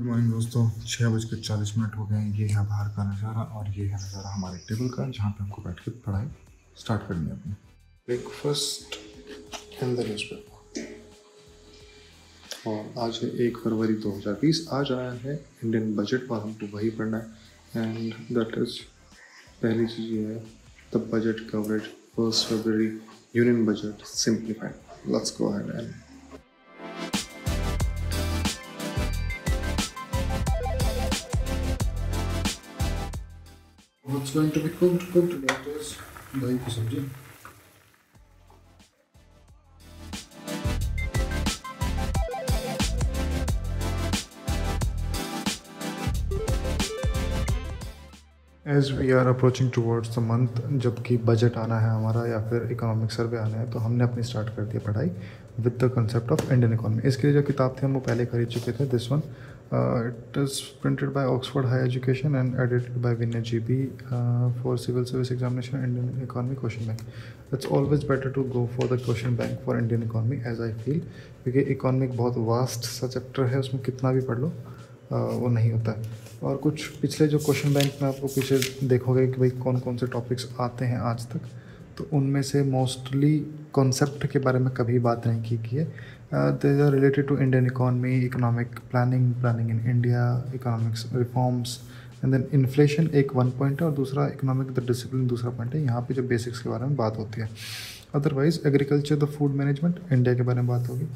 Good morning दोस्तों। 6:40 हो गए हैं। ये है बाहर का नज़ारा और ये है नज़ारा हमारे टेबल का, जहाँ पे हमको बैठ के पढ़ाई स्टार्ट करनी है अपनी। Breakfast in the newspaper. और आज है 1 फरवरी 2020। आज आया है इंडियन बजट और हमको वही पढ़ना है। एंड दैट इज पहली चीज़ ये है, the budget coverage 1 February union budget simplified. Let's go ahead and what's going to be cooked that is dahi की सब्जी। As we are approaching towards the month, जबकि बजट आना है हमारा या फिर इकोनॉमिक सर्वे आना है, तो हमने अपनी स्टार्ट कर दी पढ़ाई with the concept of Indian economy. इसके लिए जो किताब थी हम वो पहले खरीद चुके थे। This one it is printed by Oxford high education and edited by Vinay GB for civil service examination Indian economy question bank. It's always better to go for the question bank for Indian economy as I feel, क्योंकि economic बहुत vast सा chapter है, उसमें कितना भी पढ़ लो वो नहीं होता है। और कुछ पिछले जो क्वेश्चन बैंक में आपको पीछे देखोगे कि भाई कौन कौन से टॉपिक्स आते हैं आज तक, तो उनमें से मोस्टली कॉन्सेप्ट के बारे में कभी बात नहीं की है। They are related to Indian economy, economic planning in India, economics reforms and then inflation एक वन पॉइंट है और दूसरा इकोनॉमिक द डिसिप्लिन दूसरा पॉइंट है। यहाँ पे जो बेसिक्स के बारे में बात होती है। Otherwise agriculture the food management India के बारे में बात होगी।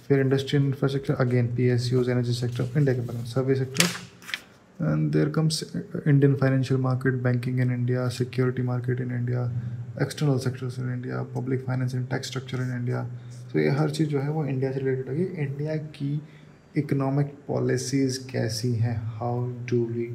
फिर industrial infrastructure again PSUs energy sector India के बारे में, survey sector and there comes Indian financial market, banking in India, security market in India, external sectors in India, public finance and tax structure in India. तो ये हर चीज़ जो है वो India से related होगी। इंडिया की इकोनॉमिक पॉलिसीज़ कैसी हैं, how do we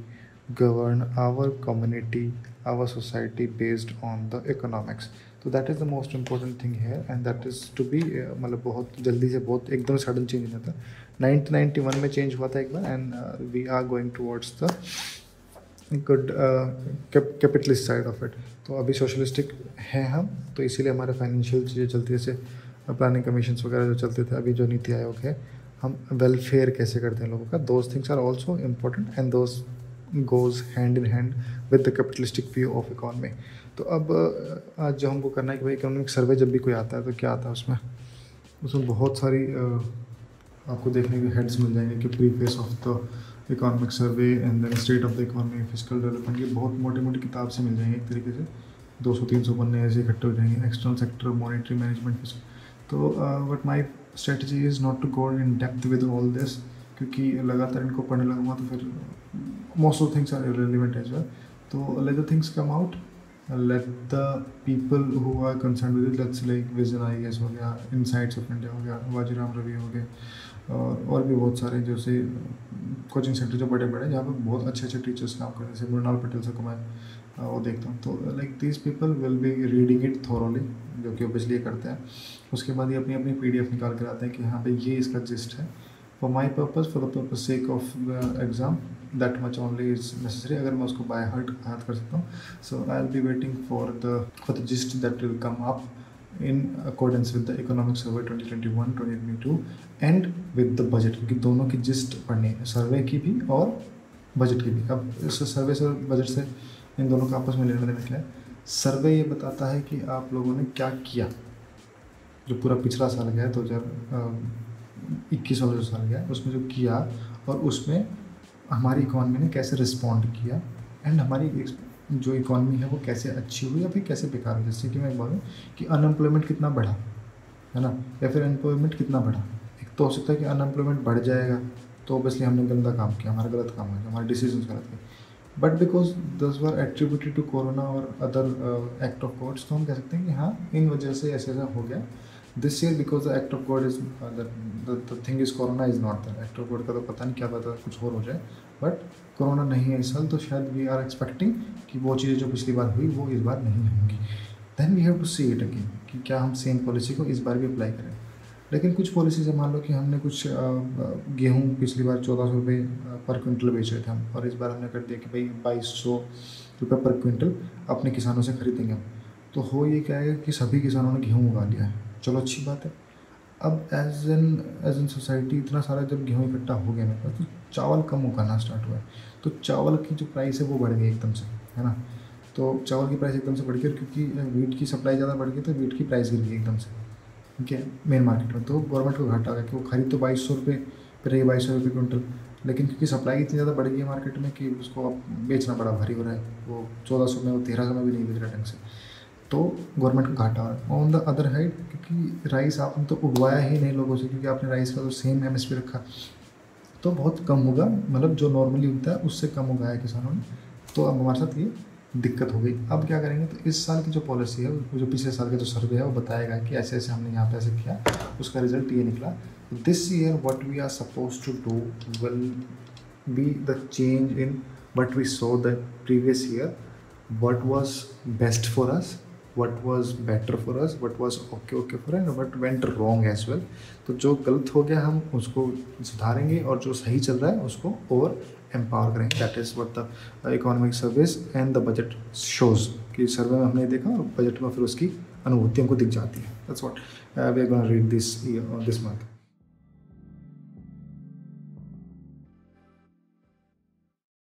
govern our community, our society based on the economics. तो that is the most important thing है and that is to be मतलब बहुत जल्दी से बहुत एकदम सडन चेंज नहीं होता। 1991 में चेंज हुआ था एक बार and we are going towards the good capitalist side of it. तो अभी सोशलिस्टिक हैं हम, तो इसीलिए हमारे फाइनेंशियल चीज़ें चलती है, जैसे प्लानिंग कमीशंस वगैरह जो चलते थे। अभी जो नीति आयोग है, हम वेलफेयर कैसे करते हैं लोगों का, those things are also important and those goes hand in hand with the capitalistic view of economy. तो अब आज जो हमको करना है कि भाई इकोनॉमिक सर्वे जब भी कोई आता है तो क्या आता है उसमें, बहुत सारी आपको देखने के हेड्स मिल जाएंगे कि preface of the economic survey and then state of the economy, physical development, ये बहुत मोटी मोटी किताब से मिल जाएंगे एक तरीके से। 200-300 पन्ने ऐसे इकट्ठे हो जाएंगे। External sector, monetary management. तो but my strategy is not to go in depth with all this, क्योंकि लगातार इनको पढ़ने लगूंगा तो फिर most of things are irrelevant as well. तो let the things come out, let the people who are concern with it, let's like vision IAS हो गया, इनसाइट्स ऑफ इंडिया हो गया, वाजीराम रवि हो गए, और भी बहुत सारे जैसे कोचिंग सेंटर जो बड़े बड़े, जहाँ पर बहुत अच्छे अच्छे टीचर्स काम करते हैं, जैसे मृणाल पटेल सर को मैं वो देखता हूँ। तो like these people will be reading it thoroughly, जो कि ऑब्वियसली करते हैं। उसके बाद ये अपनी अपनी PDF निकाल कर आते हैं कि हाँ भाई ये इसका जिस्ट है। For my purpose, for the purpose sake of the exam, that much only is necessary. अगर मैं उसको बाय हार्ट कर सकता हूँ, so I will be waiting for the gist that will come up in accordance with the economic survey 2021-2022 and with the budget, क्योंकि दोनों की gist पढ़नी है, सर्वे की भी और बजट की भी। अब इस सर्वे से बजट से इन दोनों का आपस में लेना देना क्या है। सर्वे ये बताता है कि आप लोगों ने क्या किया, जो पूरा पिछला साल गया है 2021 वाला जो साल गया है उसमें जो किया, और उसमें हमारी इकॉनमी ने कैसे रिस्पॉन्ड किया एंड हमारी जो इकॉनमी है वो कैसे अच्छी हुई या फिर कैसे बेकार हुई। जैसे कि मैं बोलूँ कि अनएम्प्लॉयमेंट कितना बढ़ा है ना, या फिर एम्प्लॉयमेंट कितना बढ़ा। एक तो हो सकता है कि अनएम्प्लॉयमेंट बढ़ जाएगा तो ऑब्वियसली हमने गंदा काम किया, हमारा गलत काम हो गया, हमारे डिसीजन गलत थे। बट बिकॉज दस वर एट्रीब्यूटेड टू कोरोना और अदर एक्ट ऑफ गॉड्स, तो हम कह सकते हैं कि हाँ इन वजह से ऐसा ऐसा हो गया this year, because the act of God is the thing is corona is not the act of God का। तो पता नहीं क्या पता कुछ और हो जाए, बट कोरोना नहीं है इस साल, तो शायद वी आर एक्सपेक्टिंग कि वो चीज़ें जो पिछली बार हुई वो इस बार नहीं होंगी। Then we have to see it again कि क्या हम सेम पॉलिसी को इस बार भी अप्लाई करें। लेकिन कुछ पॉलिसीज मान लो कि हमने कुछ गेहूँ पिछली बार 1400 रुपये पर क्विंटल बेच रहे थे हम, और इस बार हमने कर दिया कि भाई 2200 रुपये पर क्विंटल अपने किसानों से खरीदेंगे हम। तो हो ये क्या है कि सभी किसानों ने गेहूँ उगा लिया है, चलो अच्छी बात है। अब एज इन सोसाइटी इतना सारा जब गेहूँ इकट्ठा हो गया मेरे पास, तो चावल कम उगाना स्टार्ट हुआ है। तो चावल की जो प्राइस है वो बढ़ गई एकदम से, है ना। तो चावल की प्राइस एकदम से बढ़ गई, और क्योंकि वीट की सप्लाई ज़्यादा बढ़ गई तो वीट की प्राइस गिर गई एकदम से, ठीक है, मेन मार्केट में। तो गवर्नमेंट को घाटा आ गया कि वो खरीद तो 2200 रुपये पे रही, 2200 रुपये क्विंटल, लेकिन क्योंकि सप्लाई इतनी ज़्यादा बढ़ गई है मार्केट में कि उसको अब बेचना बड़ा भारी हो रहा है। वो 1400 में, वो 1300 में भी नहीं बेच रहा ढंग से, तो गवर्नमेंट को घाटा हो रहा है। ऑन द अदर हैंड, क्योंकि राइस आपने तो उगवाया ही नहीं लोगों से, क्योंकि आपने राइस का तो सेम एमएसपी रखा, तो बहुत कम होगा, मतलब जो नॉर्मली उगता है उससे कम उगाया है किसानों ने। तो अब हमारे साथ ये दिक्कत हो गई। अब क्या करेंगे, तो इस साल की जो पॉलिसी है, जो पिछले साल का जो सर्वे है वो बताएगा कि ऐसे ऐसे हमने यहाँ पे ऐसे किया, उसका रिजल्ट ये निकला। This year what we are suppose to do will be the change in what we saw the previous year, what was best for us, what was better for us, what was okay for us, and what went wrong as well। तो जो गलत हो गया हम उसको सुधारेंगे, और जो सही चल रहा है उसको और एम्पावर करेंगे। That is what the economic service and the budget shows, कि सर्वे में हमने देखा और बजट में फिर उसकी अनुभूति हमको दिख जाती है। That's what we are gonna read this month.